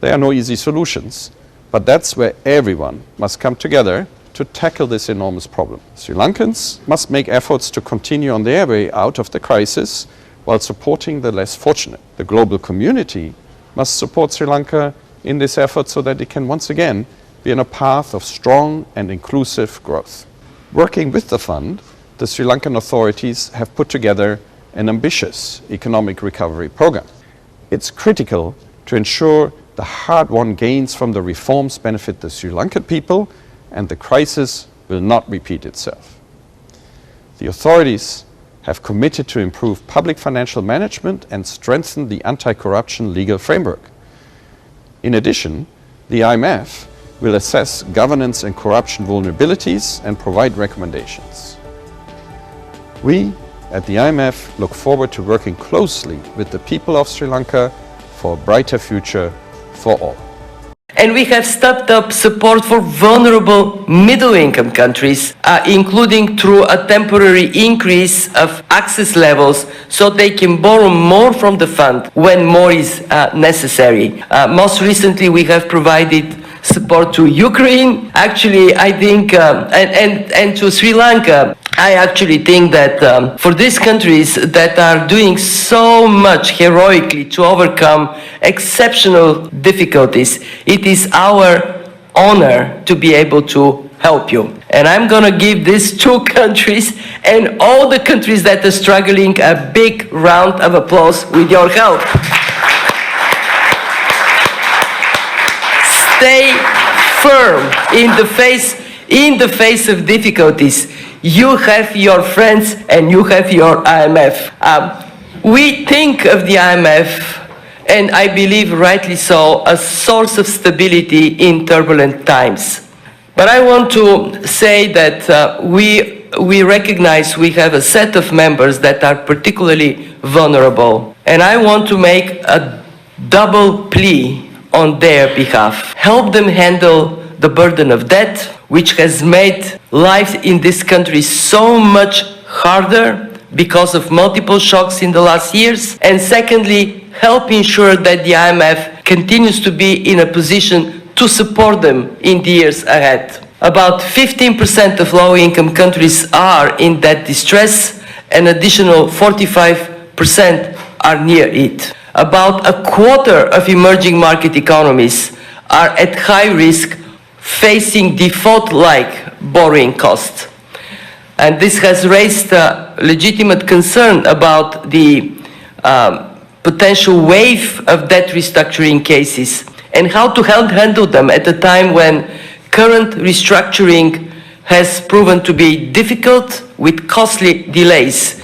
There are no easy solutions, but that's where everyone must come together to tackle this enormous problem. Sri Lankans must make efforts to continue on their way out of the crisis while supporting the less fortunate. The global community must support Sri Lanka in this effort so that it can once again be on a path of strong and inclusive growth. Working with the fund, the Sri Lankan authorities have put together an ambitious economic recovery program. It's critical to ensure the hard-won gains from the reforms benefit the Sri Lankan people and the crisis will not repeat itself. The authorities have committed to improve public financial management and strengthen the anti-corruption legal framework. In addition, the IMF will assess governance and corruption vulnerabilities and provide recommendations. We at the IMF look forward to working closely with the people of Sri Lanka for a brighter future for all. And we have stepped up support for vulnerable middle-income countries, including through a temporary increase of access levels so they can borrow more from the fund when more is necessary. Most recently, we have provided support to Ukraine, actually, I think, and to Sri Lanka. I actually think that for these countries that are doing so much heroically to overcome exceptional difficulties, it is our honor to be able to help you. And I'm going to give these two countries and all the countries that are struggling a big round of applause with your help. Stay firm in the face of difficulties. You have your friends and you have your IMF. We think of the IMF, and I believe rightly so, a source of stability in turbulent times. But I want to say that we recognize we have a set of members that are particularly vulnerable. And I want to make a double plea on their behalf. Help them handle the burden of debt, which has made life in this country so much harder because of multiple shocks in the last years. And secondly, help ensure that the IMF continues to be in a position to support them in the years ahead. About 15% of low-income countries are in debt distress, an additional 45% are near it. About a quarter of emerging market economies are at high risk, facing default-like borrowing costs. And this has raised legitimate concern about the potential wave of debt restructuring cases and how to handle them at a time when current restructuring has proven to be difficult with costly delays